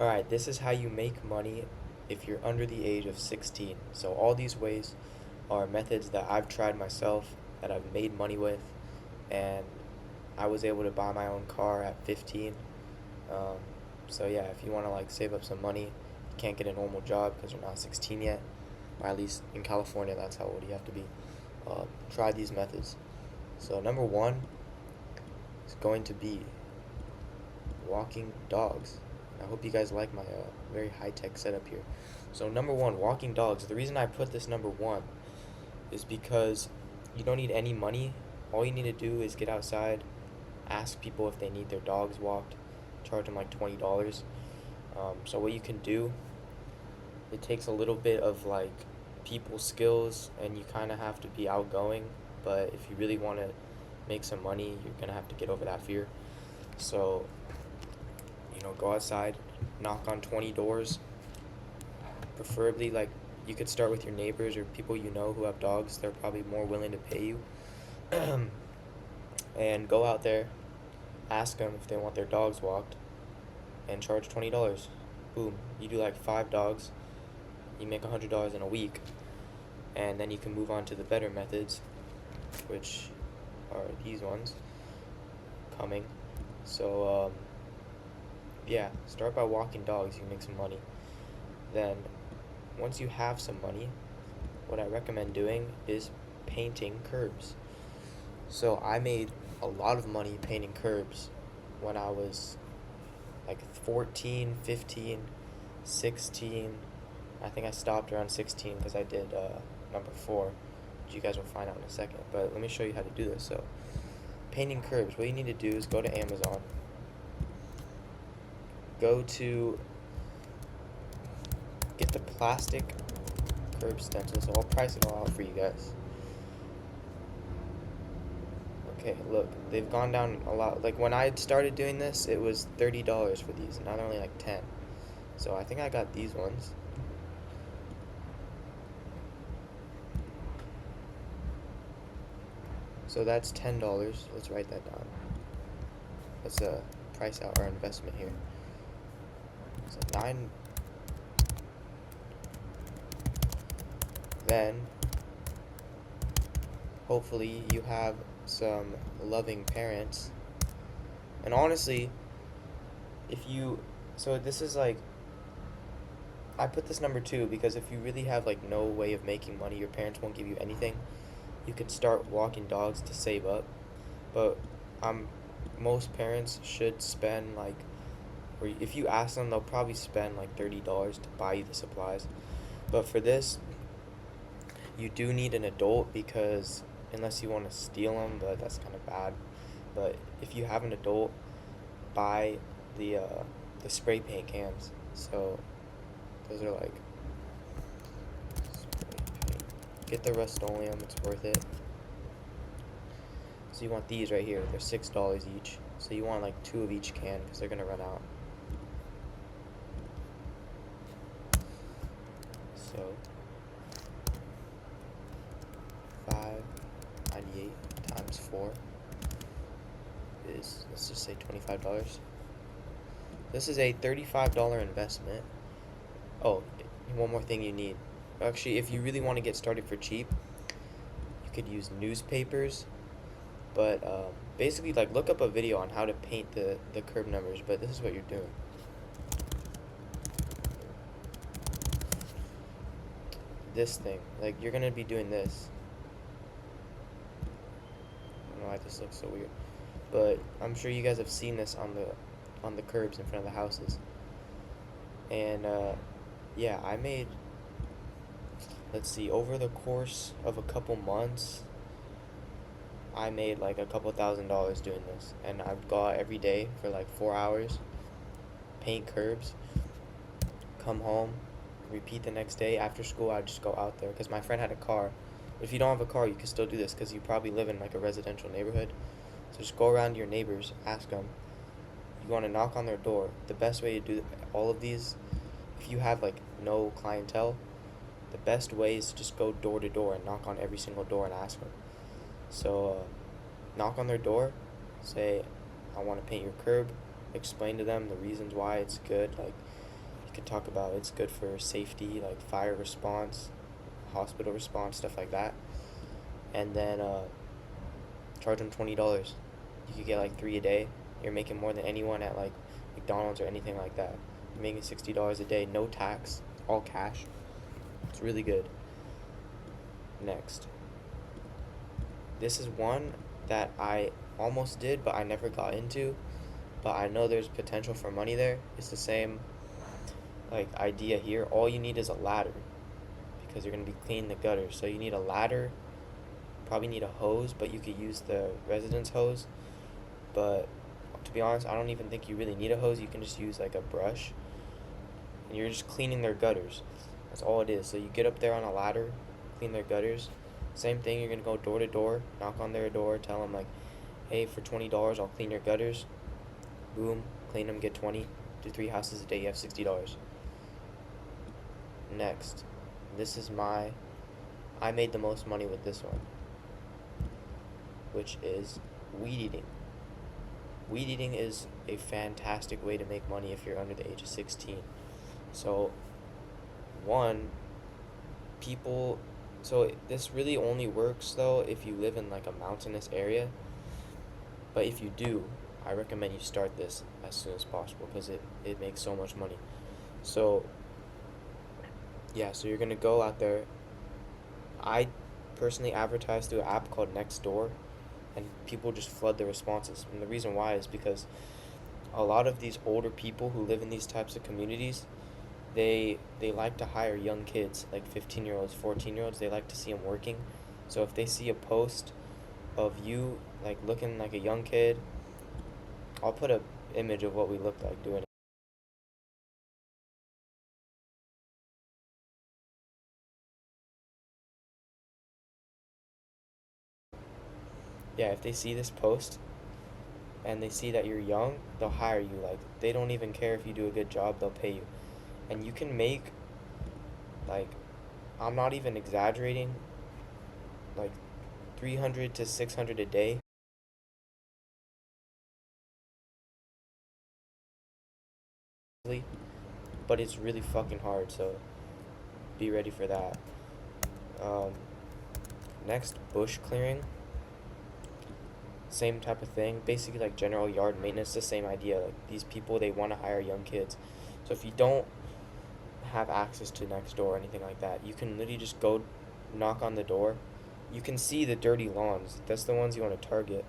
Alright, this is how you make money if you're under the age of 16. So all these ways are methods that I've tried myself, that I've made money with, and I was able to buy my own car at 15. Um, so yeah, if you want to like save up some money, you can't get a normal job because you're not 16 yet, or at least in California, that's how old you have to be. Try these methods. So number one is going to be walking dogs. I hope you guys like my very high-tech setup here. So number one, walking dogs. The reason I put this number one is because you don't need any money. All you need to do is get outside, ask people if they need their dogs walked, charge them like $20. So what you can do, it takes a little bit of like people skills, and you kind of have to be outgoing. But if you really want to make some money, you're gonna have to get over that fear. So go outside, knock on 20 doors, preferably like you could start with your neighbors or people you know who have dogs. They're probably more willing to pay you. And go out there, ask them if they want their dogs walked, and charge $20. Boom, you do like 5 dogs, you make $100 in a week, and then you can move on to the better methods, which are these ones coming. So yeah, start by walking dogs. You can make some money. Then once you have some money, what I recommend doing is painting curbs. So I made a lot of money painting curbs when I was like 14, 15, 16. I think I stopped around 16 because I did number 4, which you guys will find out in a second. But let me show you how to do this. So painting curbs, what you need to do is go to Amazon, go to get the plastic curb stencil. So I'll price it all out for you guys. Okay, look, they've gone down a lot. Like when I started doing this, it was $30 for these, and now they're only like 10. So I think I got these ones. So that's $10. Let's write that down. Let's price out our investment here. So 9. Then hopefully you have some loving parents. And honestly, if you so this is like I put this number 2 because if you really have like no way of making money, your parents won't give you anything, you could start walking dogs to save up. But most parents should spend like, or if you ask them, they'll probably spend like $30 to buy you the supplies. But for this, you do need an adult, because unless you want to steal them, but that's kind of bad. But if you have an adult, buy the spray paint cans. So those are like spray paint. Get the Rust-Oleum, it's worth it. So you want these right here. They're $6 each. So you want like 2 of each can because they're gonna run out. So 5.98 times 4 is, let's just say $25. This is a $35 investment. Oh, one more thing you need. Actually, if you really want to get started for cheap, you could use newspapers. But basically, like, look up a video on how to paint the curb numbers. But this is what you're doing. This thing, like, you're gonna be doing this. I don't know why this looks so weird, but I'm sure you guys have seen this on the curbs in front of the houses. And yeah, I made, let's see, over the course of a couple months, I made like a couple $1,000 doing this. And I'd go out every day for like 4 hours, paint curbs, come home, repeat the next day. After school, I'd just go out there because my friend had a car. If you don't have a car, you can still do this because you probably live in like a residential neighborhood. So just go around to your neighbors, ask them. You want to knock on their door. The best way to do all of these, if you have like no clientele, the best way is to just go door to door and knock on every single door and ask them. So knock on their door, say, I want to paint your curb, explain to them the reasons why it's good. Like, could talk about it's good for safety, like fire response, hospital response, stuff like that. And then charge them $20. You could get like 3 a day. You're making more than anyone at like McDonald's or anything like that. You're making $60 a day, no tax, all cash. It's really good. Next, this is one that I almost did, but I never got into. But I know there's potential for money there. It's the same like idea here. All you need is a ladder because you're gonna be cleaning the gutters. So you need a ladder, probably need a hose, but you could use the residence hose. But to be honest, I don't even think you really need a hose. You can just use like a brush, and you're just cleaning their gutters. That's all it is. So you get up there on a ladder, clean their gutters. Same thing. You're gonna go door to door, knock on their door, tell them like, "Hey, for $20, I'll clean your gutters." Boom, clean them, get 20. Do 3 houses a day. You have $60. Next, this is I made the most money with this one, which is weed eating. Weed eating is a fantastic way to make money if you're under the age of 16. So, one, people, so this really only works though if you live in like a mountainous area. But if you do, I recommend you start this as soon as possible because it makes so much money. So, yeah, so you're gonna go out there. I personally advertise through an app called Nextdoor, and people just flood the responses. And the reason why is because a lot of these older people who live in these types of communities, they like to hire young kids, like 15-year-olds, 14-year-olds. They like to see them working. So if they see a post of you like looking like a young kid, I'll put a image of what we look like doing it. Yeah, if they see this post and they see that you're young, they'll hire you. Like they don't even care if you do a good job, they'll pay you. And you can make like, I'm not even exaggerating, like 300 to 600 a day. But it's really fucking hard, so be ready for that. Um, Next, bush clearing. Same type of thing. Basically, like general yard maintenance, the same idea. Like these people, they want to hire young kids. So if you don't have access to Nextdoor or anything like that, you can literally just go knock on the door. You can see the dirty lawns. That's the ones you want to target.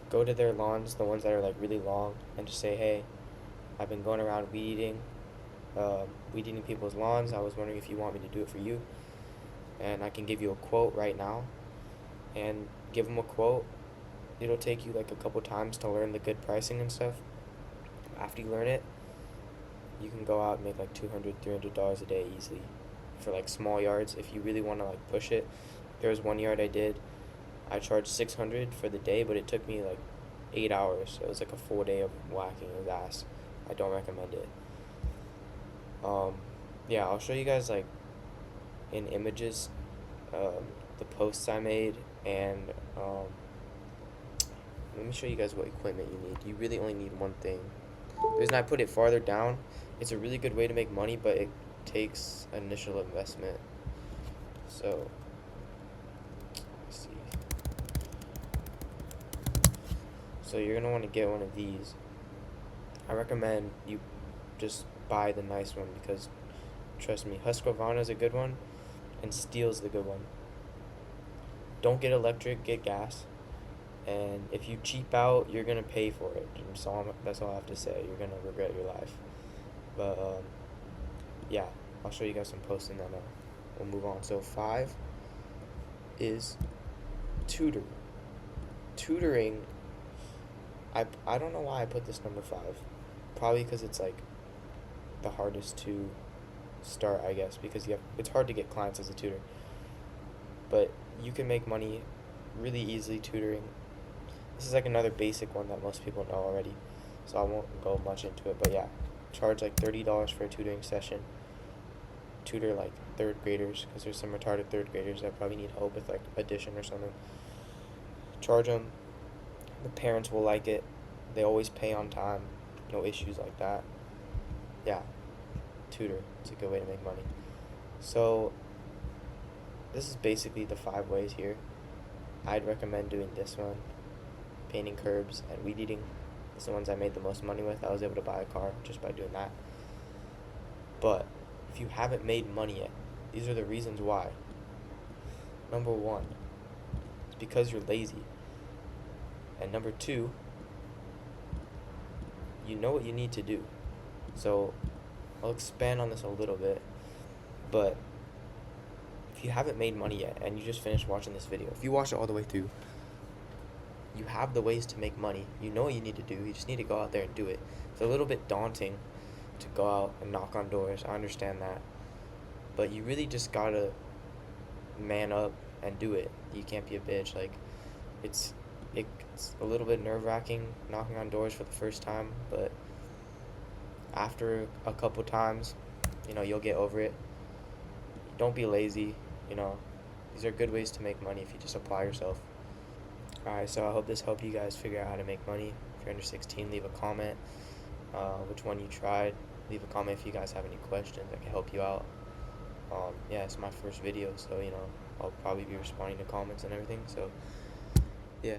Go to their lawns, the ones that are like really long, and just say, "Hey, I've been going around weed eating people's lawns. I was wondering if you want me to do it for you, and I can give you a quote right now." And give them a quote. It'll take you like a couple times to learn the good pricing and stuff. After you learn it, you can go out and make like $200, $300 a day easily for like small yards. If you really want to like push it, there was one yard I did. I charged 600 for the day, but it took me like 8 hours. So it was like a full day of whacking his ass. I don't recommend it. Um, yeah, I'll show you guys like in images, the posts I made, and let me show you guys what equipment you need. You really only need one thing. The reason I put it farther down, it's a really good way to make money, but it takes initial investment. So, let's see. So you're gonna want to get one of these. I recommend you just buy the nice one because, trust me, Husqvarna is a good one, and Steel's the good one. Don't get electric, get gas. And if you cheap out, you're gonna pay for it. That's all I have to say. You're gonna regret your life. But yeah, I'll show you guys some posts and then we'll move on. So 5 is tutor. Tutoring. I don't know why I put this number 5. Probably because it's like the hardest to start, I guess, because it's hard to get clients as a tutor. But you can make money really easily tutoring. This is like another basic one that most people know already, so I won't go much into it. But yeah, charge like $30 for a tutoring session. Tutor like 3rd graders, because there's some retarded 3rd graders that probably need help with like addition or something. Charge them. The parents will like it. They always pay on time. No issues like that. Yeah. tutor. It's a good way to make money. So this is basically the 5 ways here. I'd recommend doing this one, painting curbs and weed eating. These are the ones I made the most money with. I was able to buy a car just by doing that. But if you haven't made money yet, these are the reasons why. Number 1, it's because you're lazy. And number 2, you know what you need to do. So I'll expand on this a little bit, but if you haven't made money yet and you just finished watching this video, if you watch it all the way through, you have the ways to make money. You know what you need to do. You just need to go out there and do it. It's a little bit daunting to go out and knock on doors. I understand that. But you really just gotta man up and do it. You can't be a bitch. Like, it's a little bit nerve-wracking knocking on doors for the first time, but after a couple times, you'll get over it. Don't be lazy. These are good ways to make money if you just apply yourself. Alright, so I hope this helped you guys figure out how to make money. If you're under 16, leave a comment which one you tried. Leave a comment if you guys have any questions that can help you out. Yeah, it's my first video, so I'll probably be responding to comments and everything, so yeah.